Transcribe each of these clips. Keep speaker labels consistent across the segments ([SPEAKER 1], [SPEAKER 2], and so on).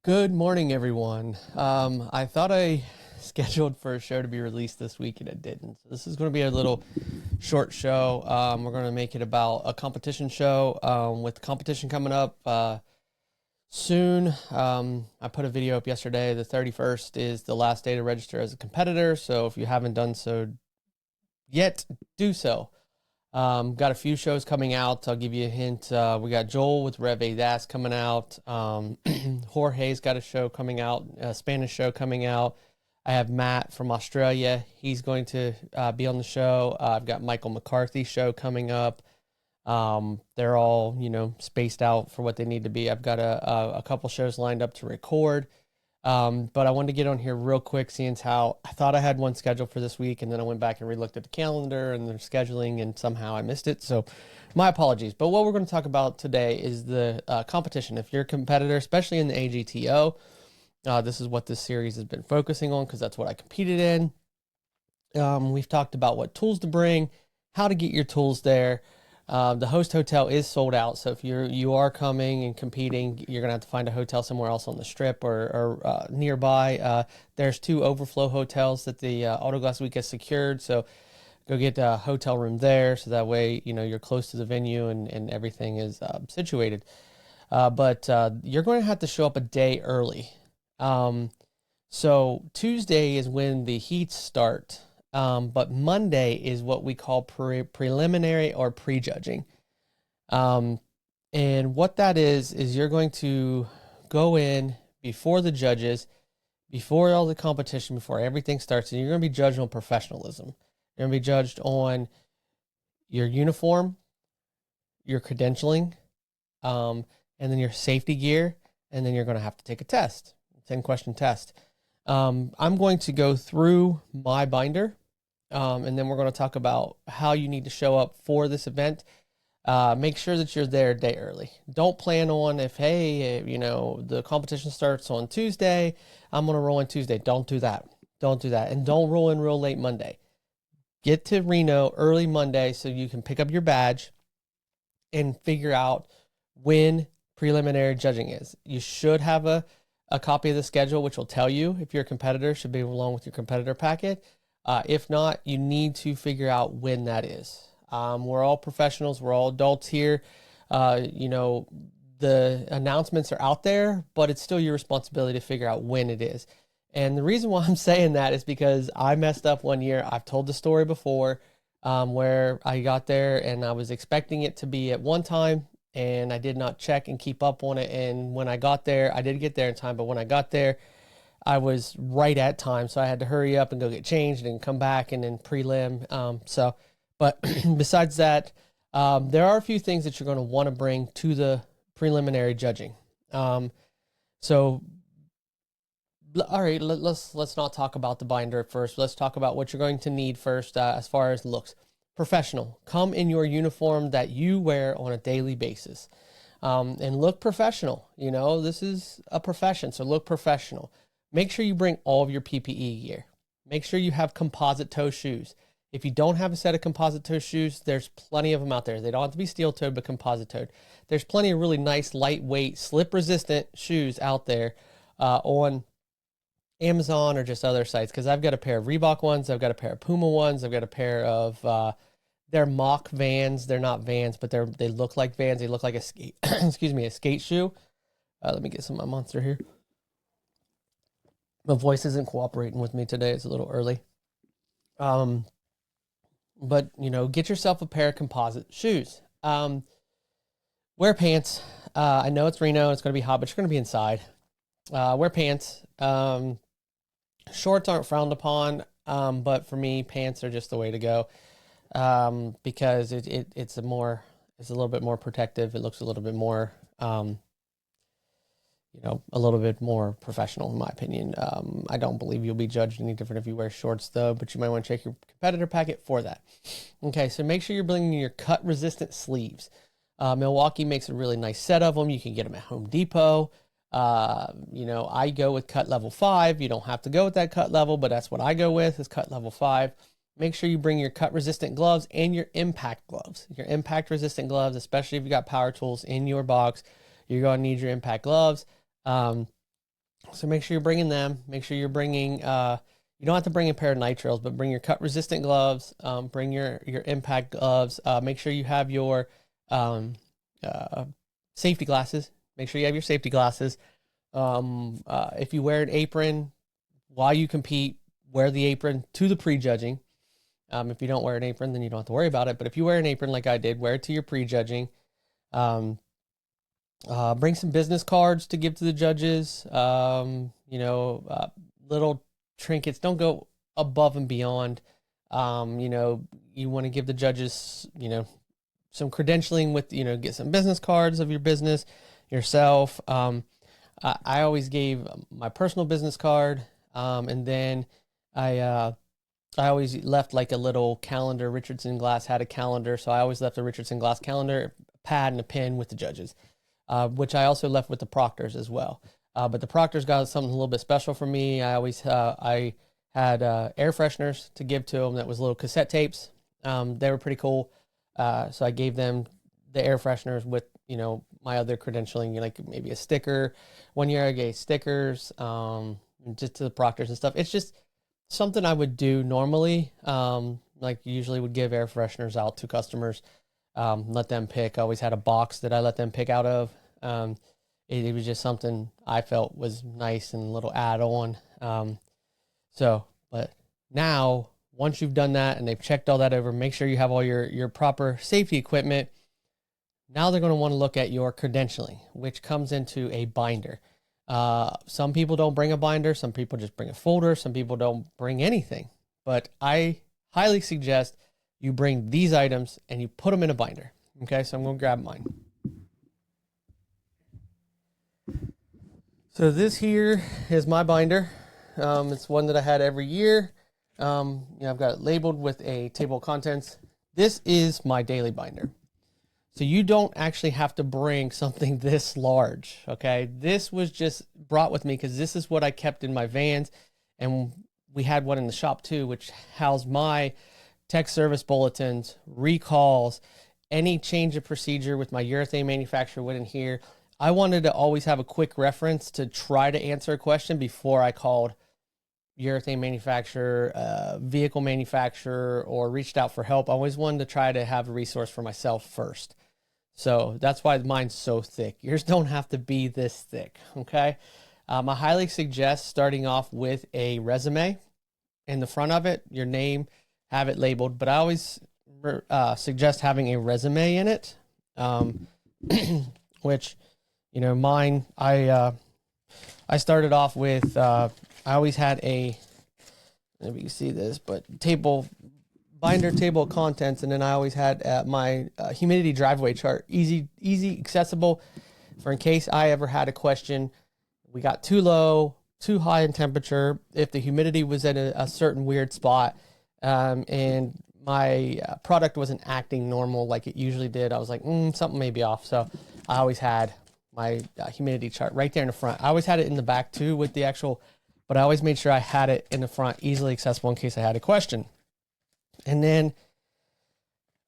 [SPEAKER 1] Good morning, everyone. I thought I scheduled for a show to be released this week and it didn't. So this is going to be a little short show. We're going to make it about a competition show with the competition coming up soon. I put a video up yesterday. The 31st is the last day to register as a competitor. So if you haven't done so yet, do so. Got a few shows coming out. I'll give you a hint. We got Joel with Rev A Das coming out. Jorge's got a show coming out, a Spanish show coming out. I have Matt from Australia. He's going to be on the show. I've got Michael McCarthy's show coming up. They're all, spaced out for what they need to be. I've got a couple shows lined up to record. But I wanted to get on here real quick, seeing how I thought I had one scheduled for this week, and then I went back and relooked at the calendar and the scheduling, and somehow I missed it. So my apologies. But what we're going to talk about today is the competition. If you're a competitor, especially in the AGTO, this is what this series has been focusing on because that's what I competed in. We've talked about what tools to bring, how to get your tools there. The host hotel is sold out, so if you are coming and competing, you're gonna have to find a hotel somewhere else on the strip or nearby. There's 2 overflow hotels that the Autoglass Week has secured, so go get a hotel room there, so that way you're close to the venue and everything is situated. But you're going to have to show up a day early. So Tuesday is when the heats start. But Monday is what we call preliminary or prejudging. And what that is you're going to go in before the judges, before all the competition, before everything starts, and you're going to be judged on professionalism. You're going to be judged on your uniform, your credentialing, and then your safety gear, and then you're going to have to take a test, 10-question test. I'm going to go through my binder. And then we're going to talk about how you need to show up for this event. Make sure that you're there a day early. Don't plan on the competition starts on Tuesday, I'm going to roll in Tuesday. Don't do that. Don't do that. And don't roll in real late Monday. Get to Reno early Monday so you can pick up your badge and figure out when preliminary judging is. You should have a copy of the schedule, which will tell you if you're a competitor, should be along with your competitor packet. If not, you need to figure out when that is. We're all professionals. We're all adults here. The announcements are out there, but it's still your responsibility to figure out when it is. And the reason why I'm saying that is because I messed up one year. I've told the story before, where I got there and I was expecting it to be at one time and I did not check and keep up on it. And when I got there, I did get there in time, but when I got there, I was right at time, so I had to hurry up and go get changed and come back and then prelim. But besides that, there are a few things that you're going to want to bring to the preliminary judging. All right, let's not talk about the binder first. Let's talk about what you're going to need first as far as looks. Professional. Come in your uniform that you wear on a daily basis. And look professional. This is a profession, so look professional. Make sure you bring all of your PPE gear. Make sure you have composite toe shoes. If you don't have a set of composite toe shoes, there's plenty of them out there. They don't have to be steel-toed, but composite-toed. There's plenty of really nice, lightweight, slip-resistant shoes out there on Amazon or just other sites, because I've got a pair of Reebok ones. I've got a pair of Puma ones. I've got a pair of they're mock Vans. They're not Vans, but they look like Vans. They look like a skate, excuse me, a skate shoe. Let me get some of my Monster here. My voice isn't cooperating with me today. It's a little early. But, get yourself a pair of composite shoes. Wear pants. I know it's Reno. It's going to be hot, but you're going to be inside. Wear pants. Shorts aren't frowned upon, but for me, pants are just the way to go because it's a little bit more protective. It looks a little bit more a little bit more professional, in my opinion. I don't believe you'll be judged any different if you wear shorts, though, but you might want to check your competitor packet for that. Okay, so make sure you're bringing your cut-resistant sleeves. Milwaukee makes a really nice set of them. You can get them at Home Depot. I go with cut level 5. You don't have to go with that cut level, but that's what I go with is cut level 5. Make sure you bring your cut-resistant gloves and your impact gloves. Your impact-resistant gloves, especially if you got power tools in your box, you're going to need your impact gloves. So make sure you're bringing them. Make sure you're bringing, you don't have to bring a pair of nitriles, but bring your cut resistant gloves, bring your impact gloves. Make sure you have your safety glasses. Make sure you have your safety glasses. If you wear an apron while you compete, wear the apron to the prejudging. If you don't wear an apron, then you don't have to worry about it. But if you wear an apron like I did, wear it to your prejudging. Bring some business cards to give to the judges. Little trinkets. Don't go above and beyond. You want to give the judges, some credentialing with, get some business cards of your business yourself. I always gave my personal business card. And then I always left like a little calendar. Richardson Glass had a calendar, so I always left a Richardson Glass calendar, a pad, and a pen with the judges, which I also left with the proctors as well. But the proctors got something a little bit special for me. I had air fresheners to give to them that was little cassette tapes. They were pretty cool. So I gave them the air fresheners with, my other credentialing, like maybe a sticker. One year I gave stickers just to the proctors and stuff. It's just something I would do normally. Like usually would give air fresheners out to customers, let them pick. I always had a box that I let them pick out of. It was just something I felt was nice and a little add-on. But now, once you've done that and they've checked all that over, make sure you have all your proper safety equipment. Now they're going to want to look at your credentialing, which comes into a binder. Some people don't bring a binder. Some people just bring a folder. Some people don't bring anything. But I highly suggest you bring these items and you put them in a binder. Okay, so I'm going to grab mine. So this here is my binder. It's one that I had every year. I've got it labeled with a table of contents. This is my daily binder. So you don't actually have to bring something this large, okay? This was just brought with me because this is what I kept in my vans. And we had one in the shop too, which housed my tech service bulletins, recalls, any change of procedure with my urethane manufacturer went in here. I wanted to always have a quick reference to try to answer a question before I called urethane manufacturer, vehicle manufacturer, or reached out for help. I always wanted to try to have a resource for myself first. So that's why mine's so thick. Yours don't have to be this thick, okay? I highly suggest starting off with a resume in the front of it, your name, have it labeled, but I always suggest having a resume in it, which, mine, I started off with, I always had a, maybe you see this, but binder table of contents, and then I always had my humidity driveway chart, easy, accessible, for in case I ever had a question. We got too low, too high in temperature, if the humidity was at a certain weird spot, and my product wasn't acting normal like it usually did. I was like, something may be off. So I always had my humidity chart right there in the front. I always had it in the back too with the actual, but I always made sure I had it in the front, easily accessible in case I had a question. And then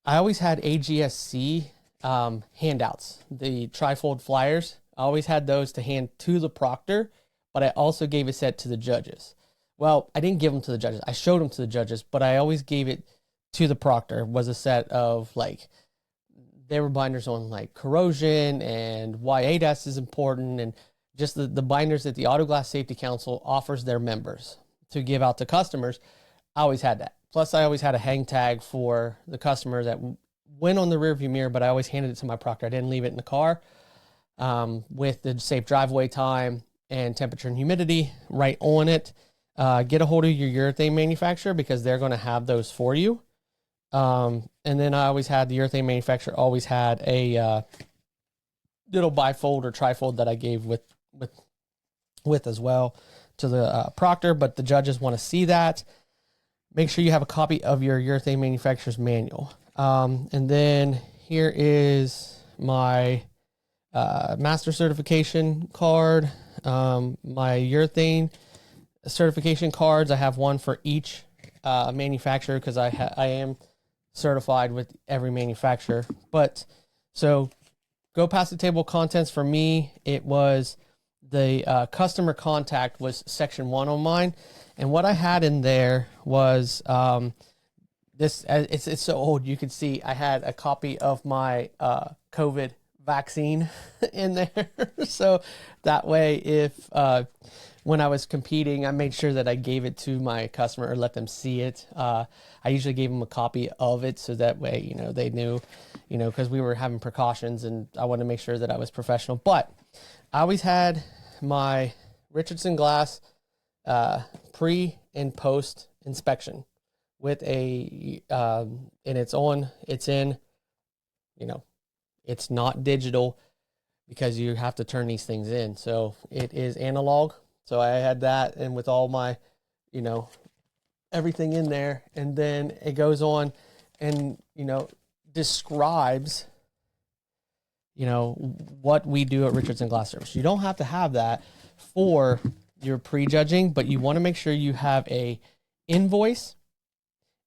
[SPEAKER 1] I always had AGSC handouts, the trifold flyers. I always had those to hand to the proctor, but I also gave a set to the judges. Well, I didn't give them to the judges. I showed them to the judges, but I always gave it to the proctor. It was a set of there were binders on corrosion and why ADAS is important, and just the binders that the Auto Glass Safety Council offers their members to give out to customers. I always had that. Plus, I always had a hang tag for the customer that went on the rearview mirror, but I always handed it to my proctor. I didn't leave it in the car, with the safe driveway time and temperature and humidity right on it. Get a hold of your urethane manufacturer because they're going to have those for you. And then I always had the urethane manufacturer always had a little bifold or trifold that I gave with as well to the proctor, but the judges want to see that. Make sure you have a copy of your urethane manufacturer's manual. And then here is my master certification card, my urethane certification cards. I have one for each manufacturer because I am certified with every manufacturer. But so go past the table of contents. For me, it was the customer contact was section 1 on mine. And what I had in there was this. It's so old. You can see I had a copy of my COVID vaccine in there. So that way, if when I was competing, I made sure that I gave it to my customer or let them see it. I usually gave them a copy of it so that way, you know, they knew, you know, because we were having precautions and I wanted to make sure that I was professional. But I always had my Richardson glass pre and post inspection with a, and it's in, you know, it's not digital because you have to turn these things in. So it is analog. So I had that, and with all my, you know, everything in there, and then it goes on and, you know, describes, you know, what we do at Richardson Glass Service. You don't have to have that for your prejudging, but you want to make sure you have a invoice,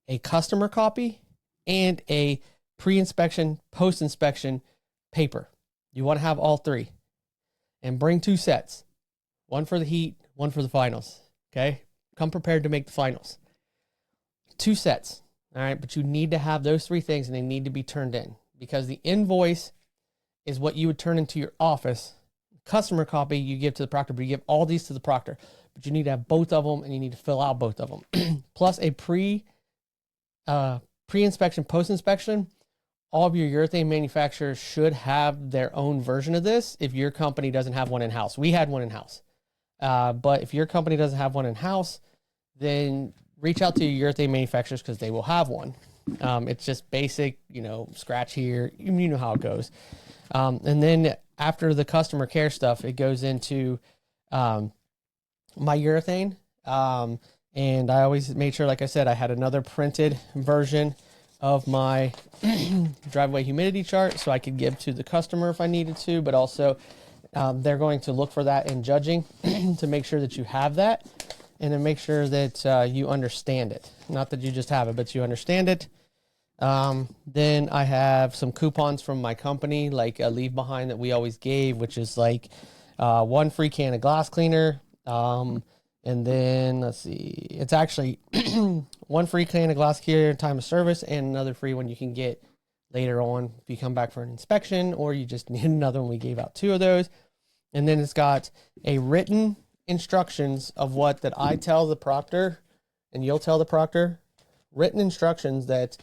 [SPEAKER 1] a customer copy, and a pre-inspection, post-inspection paper. You want to have all three, and bring 2 sets. One for the heat, one for the finals. Okay? Come prepared to make the finals. 2 sets. All right? But you need to have those 3 things, and they need to be turned in, because the invoice is what you would turn into your office. Customer copy you give to the proctor, but you give all these to the proctor. But you need to have both of them, and you need to fill out both of them. Plus a pre-inspection, post-inspection. All of your urethane manufacturers should have their own version of this if your company doesn't have one in-house. We had one in-house. But if your company doesn't have one in-house, then reach out to your urethane manufacturers because they will have one. It's just basic, you know, scratch here. You know how it goes. And then after the customer care stuff, it goes into my urethane. And I always made sure, like I said, I had another printed version of my driveway humidity chart so I could give to the customer if I needed to, but also they're going to look for that in judging to make sure that you have that and to make sure that you understand it. Not that you just have it, but you understand it. Then I have some coupons from my company, like a leave behind that we always gave, which is like 1 free can of glass cleaner. And then let's see, it's actually 1 free can of glass cleaner time of service and another free one you can get later on if you come back for an inspection or you just need another one. We gave out 2 of those. And then it's got a written instructions of what that I tell the proctor and you'll tell the proctor, written instructions that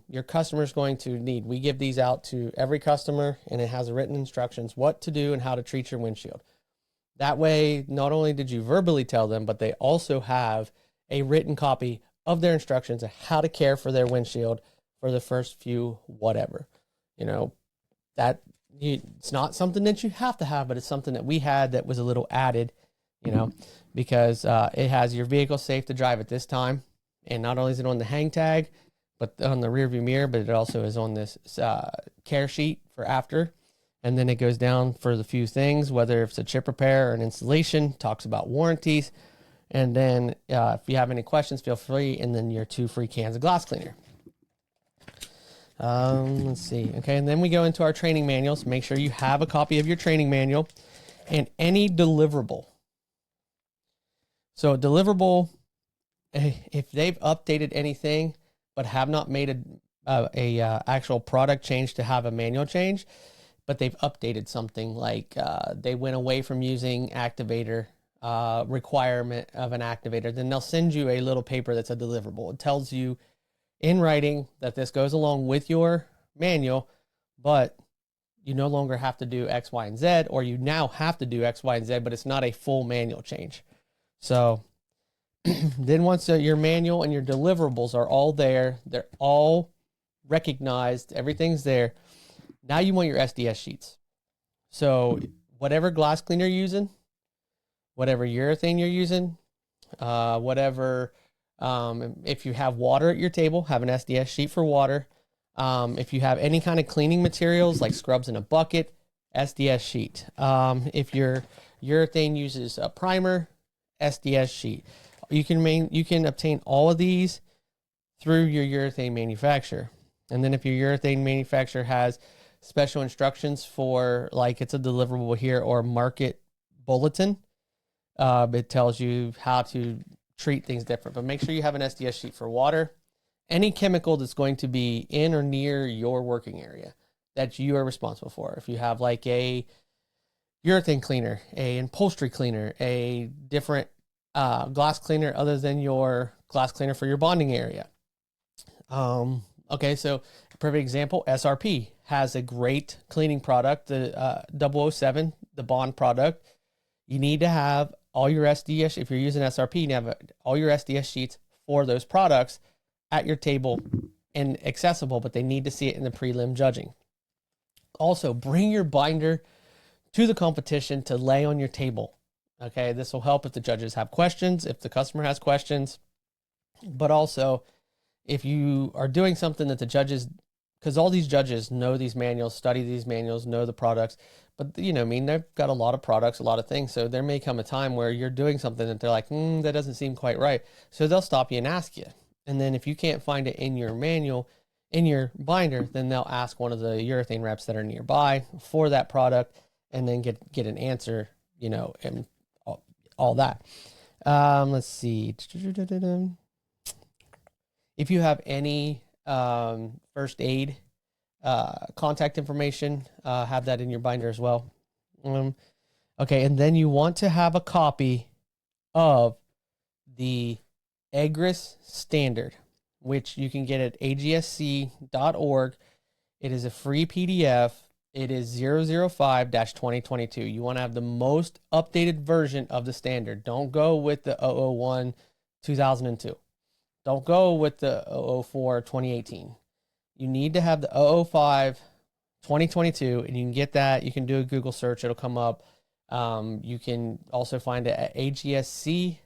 [SPEAKER 1] your customer is going to need. We give these out to every customer, and it has written instructions what to do and how to treat your windshield. That way, not only did you verbally tell them, but they also have a written copy of their instructions of how to care for their windshield for the first few whatever. You know, it's not something that you have to have, but it's something that we had that was a little added, you know, because it has your vehicle safe to drive at this time. And not only is it on the hang tag, but on the rear view mirror, but it also is on this care sheet for after. And then it goes down for the few things, whether it's a chip repair or an installation, talks about warranties. And then if you have any questions, feel free. And then your 2 free cans of glass cleaner. Let's see. Okay. And then we go into our training manuals. Make sure you have a copy of your training manual and any deliverable. So a deliverable, if they've updated anything, but have not made a actual product change to have a manual change, but they've updated something like they went away from using activator requirement of an activator, then they'll send you a little paper that's a deliverable. It tells you in writing that this goes along with your manual, but you no longer have to do X, Y, and Z, or you now have to do X, Y, and Z, but it's not a full manual change. So then once your manual and your deliverables are all there, they're all recognized, everything's there. Now you want your SDS sheets. So whatever glass cleaner you're using, whatever urethane you're using, whatever, if you have water at your table, have an SDS sheet for water. If you have any kind of cleaning materials like scrubs in a bucket, SDS sheet. If your urethane uses a primer, SDS sheet. You can obtain all of these through your urethane manufacturer. And then if your urethane manufacturer has special instructions for, like it's a deliverable here or market bulletin. It tells you how to treat things different, but make sure you have an SDS sheet for water, any chemical that's going to be in or near your working area that you are responsible for. If you have like a urethane cleaner, a upholstery cleaner, a different glass cleaner other than your glass cleaner for your bonding area. Okay, so a perfect example, SRP has a great cleaning product, the 007, the Bond product. You need to have all your SDS, if you're using SRP, you need to have all your SDS sheets for those products at your table and accessible, but they need to see it in the prelim judging. Also, bring your binder to the competition to lay on your table. Okay, this will help if the judges have questions, if the customer has questions, but also if you are doing something that the judges, because all these judges know these manuals, study these manuals, know the products, but you know, I mean, they've got a lot of products, a lot of things. So there may come a time where you're doing something that they're like, that doesn't seem quite right. So they'll stop you and ask you. And then if you can't find it in your manual, in your binder, then they'll ask one of the urethane reps that are nearby for that product and then get an answer, you know, and all that. Let's see. If you have any first aid contact information, have that in your binder as well. Okay, and then you want to have a copy of the EGRIS standard, which you can get at agsc.org. It is a free PDF. It is 005-2022. You want to have the most updated version of the standard. Don't go with the 001 2002. Don't go with the 004 2018. You need to have the 005 2022, and you can get that. You can do a Google search. It'll come up. You can also find it at agsc.org.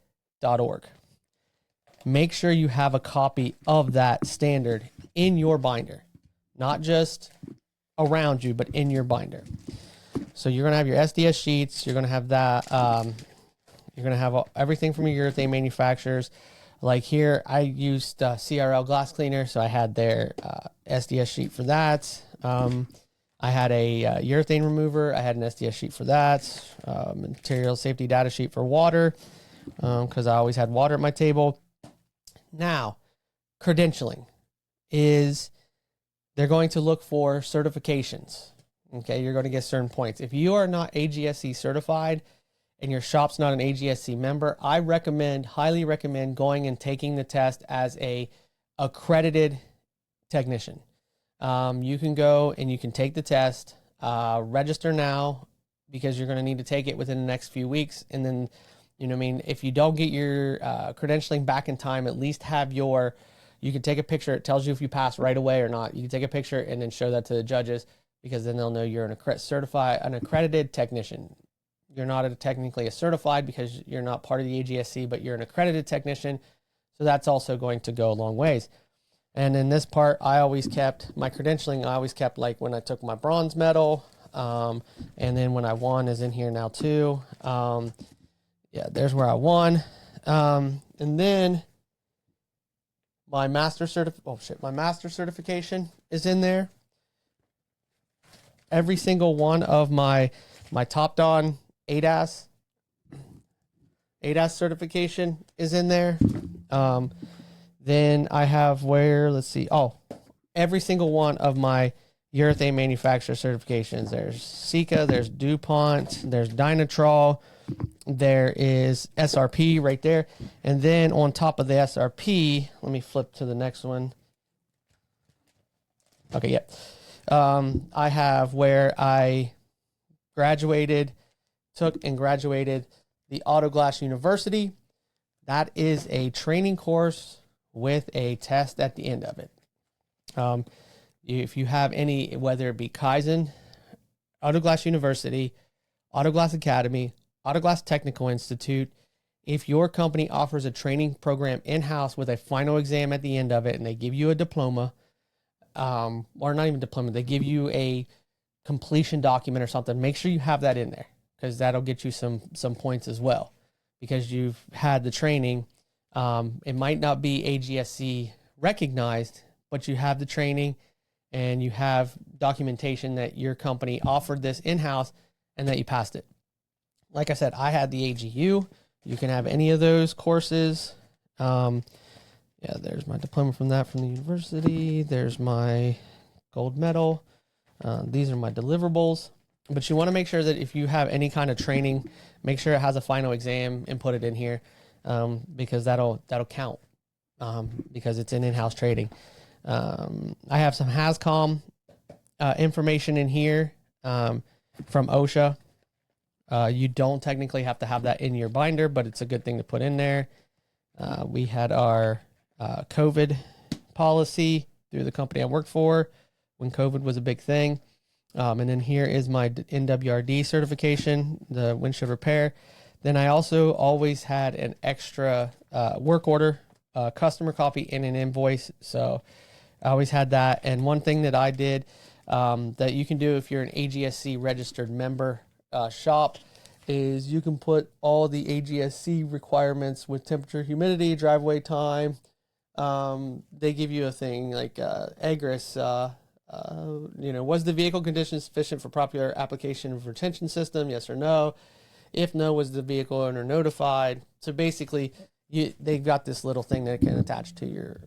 [SPEAKER 1] Make sure you have a copy of that standard in your binder, not just around you, but in your binder. So you're going to have your SDS sheets. You're going to have that. You're going to have everything from your urethane manufacturers. Like here, I used CRL glass cleaner, so I had their SDS sheet for that. I had a urethane remover. I had an SDS sheet for that. Material safety data sheet for water, because I always had water at my table. Now, credentialing is, they're going to look for certifications. Okay, you're going to get certain points. If you are not AGSC certified and your shop's not an AGSC member, I highly recommend going and taking the test as a accredited technician. You can go and you can take the test, register now, because you're going to need to take it within the next few weeks. And then, you know what I mean, if you don't get your credentialing back in time, at least have you can take a picture. It tells you if you pass right away or not. You can take a picture and then show that to the judges, because then they'll know you're an accredited technician. You're not technically a certified because you're not part of the AGSC, but you're an accredited technician. So that's also going to go a long ways. And in this part, I always kept my credentialing. I always kept like when I took my bronze medal, and then when I won is in here now too. Yeah, there's where I won. And then my master certification is in there. Every single one of my Topdon ADAS certification is in there. Then I have every single one of my urethane manufacturer certifications. There's Sika, there's DuPont, there's Dynatrol, there is SRP right there. And then on top of the SRP, let me flip to the next one. Okay, yeah. I have where I took and graduated the Autoglass University. That is a training course with a test at the end of it. If you have any, whether it be Kaizen, Autoglass University, Autoglass Academy, Autoglass Technical Institute, if your company offers a training program in-house with a final exam at the end of it, and they give you a diploma, or not even diploma, they give you a completion document or something, make sure you have that in there, because that'll get you some points as well, because you've had the training. It might not be AGSC recognized, but you have the training and you have documentation that your company offered this in-house and that you passed it. like I said, I had the AGU. You can have any of those courses. Yeah, there's my diploma from the university. There's my gold medal. These are my deliverables. But you want to make sure that if you have any kind of training, make sure it has a final exam and put it in here, because that'll count, because it's in-house trading. I have some HAZCOM information in here from OSHA. You don't technically have to have that in your binder, but it's a good thing to put in there. We had our COVID policy through the company I worked for when COVID was a big thing. And then here is my NWRD certification, the windshield repair. Then I also always had an extra work order, customer copy, and an invoice. So I always had that. And one thing that I did that you can do if you're an AGSC registered member shop is you can put all the AGSC requirements with temperature, humidity, driveway time. They give you a thing like egress, was the vehicle condition sufficient for proper application of retention system? Yes or no? If no, was the vehicle owner notified? So basically, they've got this little thing that can attach to your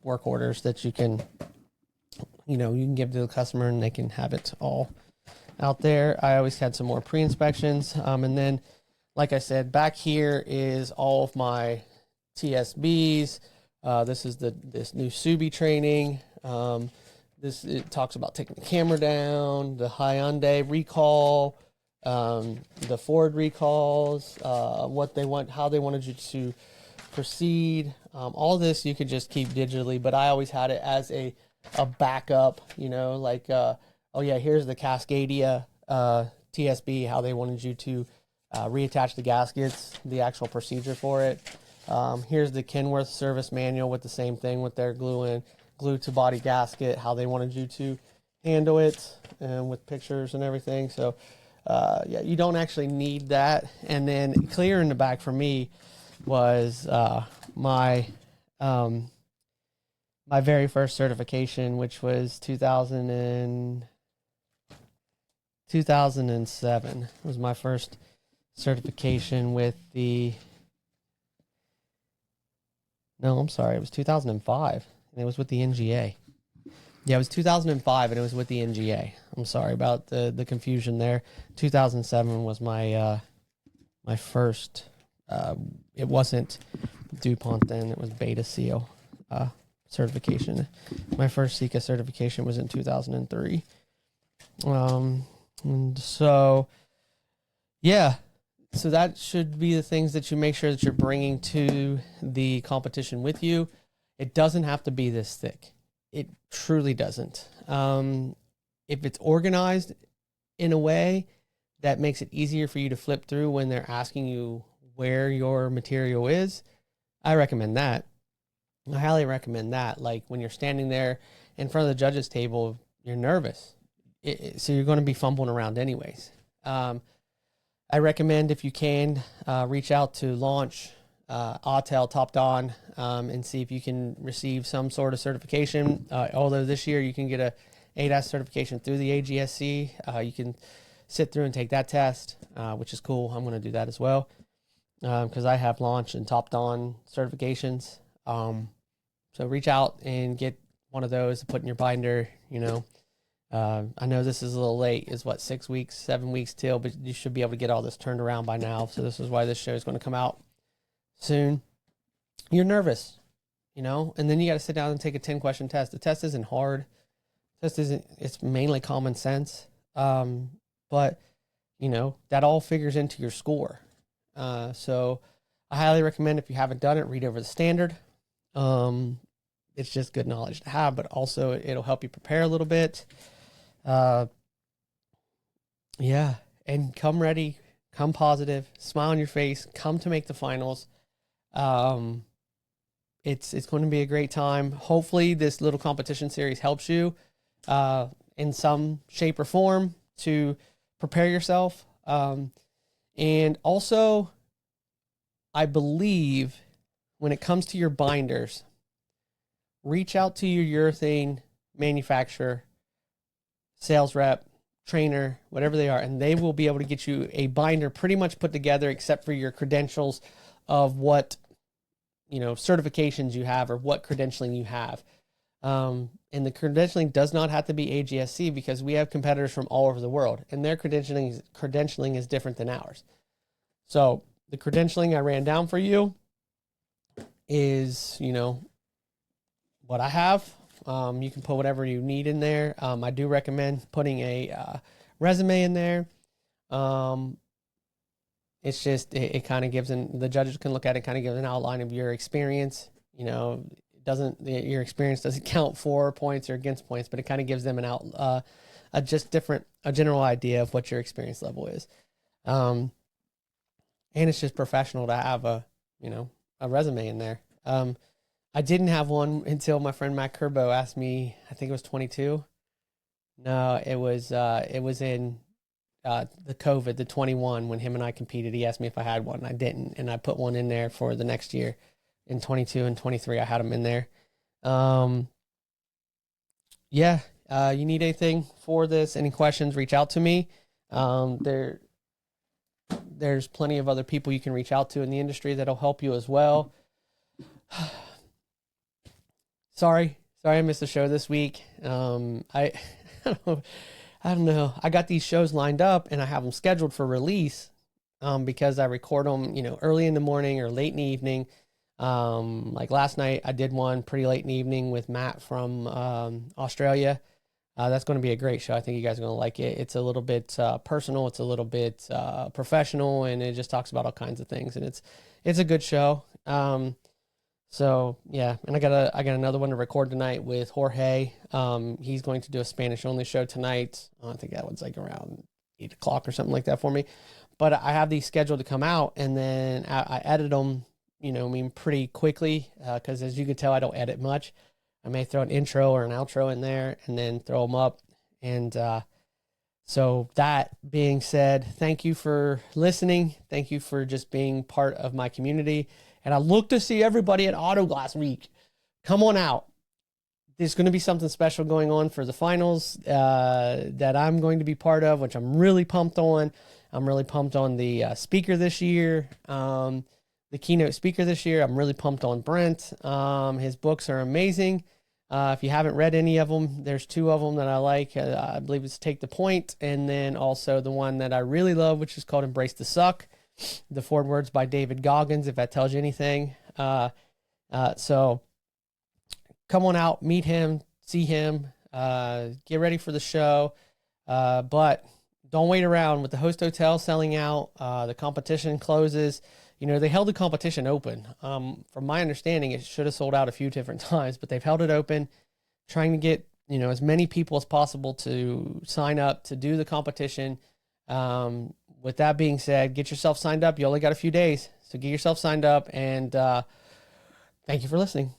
[SPEAKER 1] work orders that you can give to the customer, and they can have it all out there. I always had some more pre-inspections. And then, like I said, back here is all of my TSBs. This is this new Subi training. It talks about taking the camera down, the Hyundai recall, the Ford recalls, what they want, how they wanted you to proceed. All this you could just keep digitally, but I always had it as a backup, oh yeah, here's the Cascadia TSB, how they wanted you to reattach the gaskets, the actual procedure for it. Here's the Kenworth service manual with the same thing with their glue to body gasket, how they wanted you to handle it, and with pictures and everything. So you don't actually need that. And then clear in the back for me was my very first certification, which was 2007 was my first certification with the, no, I'm sorry, it was 2005, and it was with the NGA. Yeah, it was 2005, and it was with the NGA. I'm sorry about the confusion there. 2007 was my my first, it wasn't DuPont then, it was Beta Seal certification. My first Sika certification was in 2003. And so, yeah, so that should be the things that you make sure that you're bringing to the competition with you. It doesn't have to be this thick. It truly doesn't. If it's organized in a way that makes it easier for you to flip through when they're asking you where your material is, I recommend that. I highly recommend that. Like when you're standing there in front of the judges table, you're nervous. So you're going to be fumbling around anyways. I recommend, if you can, reach out to Launch, Autel, Topdon, and see if you can receive some sort of certification. Although this year you can get a ADAS certification through the AGSC. You can sit through and take that test, which is cool. I'm going to do that as well because I have Launch and Topdon certifications. So reach out and get one of those to put in your binder, I know this is a little late, is what, 6 weeks, 7 weeks till, but you should be able to get all this turned around by now. So this is why this show is going to come out soon. You're nervous, and then you got to sit down and take a 10-question test. The test isn't hard. It's mainly common sense. But that all figures into your score. So I highly recommend, if you haven't done it, read over the standard. It's just good knowledge to have, but also it'll help you prepare a little bit. Yeah, and come ready, come positive, smile on your face, come to make the finals. It's going to be a great time. Hopefully this little competition series helps you in some shape or form to prepare yourself. And also, I believe when it comes to your binders, reach out to your urethane manufacturer, sales rep, trainer, whatever they are, and they will be able to get you a binder pretty much put together except for your credentials of what, certifications you have or what credentialing you have. And the credentialing does not have to be AGSC because we have competitors from all over the world, and their credentialing is different than ours. So the credentialing I ran down for you is, what I have. You can put whatever you need in there. I do recommend putting a resume in there. It's just, it kind of gives, the judges can look at it, kind of gives an outline of your experience. Your experience doesn't count for points or against points, but it kind of gives them a general idea of what your experience level is. And it's just professional to have a resume in there. I didn't have one until my friend Matt Kerbo asked me, I think it was 22. No, it was in the COVID, the 21, when him and I competed. He asked me if I had one. I didn't, and I put one in there for the next year. In 22 and 23, I had them in there. You need anything for this, any questions, reach out to me. There's plenty of other people you can reach out to in the industry that'll help you as well. Sorry I missed the show this week. I don't know. I got these shows lined up and I have them scheduled for release because I record them, early in the morning or late in the evening. Like last night, I did one pretty late in the evening with Matt from Australia. That's going to be a great show. I think you guys are going to like it. It's a little bit personal. It's a little bit professional, and it just talks about all kinds of things. And it's a good show. So yeah, and I got another one to record tonight with Jorge. He's going to do a Spanish only show tonight. I think that one's like around 8 o'clock or something like that for me. But I have these scheduled to come out, and then I edit them. Pretty quickly, because as you can tell, I don't edit much. I may throw an intro or an outro in there and then throw them up. And so that being said, thank you for listening. Thank you for just being part of my community. And I look to see everybody at Autoglass Week. Come on out. There's going to be something special going on for the finals that I'm going to be part of, which I'm really pumped on. I'm really pumped on the speaker this year. The keynote speaker this year. I'm really pumped on Brent. His books are amazing. If you haven't read any of them, there's 2 of them that I like. I believe it's Take the Point, and then also the one that I really love, which is called Embrace the Suck. The 4 words by David Goggins, if that tells you anything. So come on out, meet him, see him, get ready for the show. But don't wait around. With the host hotel selling out, the competition closes. They held the competition open. From my understanding, it should have sold out a few different times, but they've held it open, trying to get, as many people as possible to sign up to do the competition. With that being said, get yourself signed up. You only got a few days, so get yourself signed up, and thank you for listening.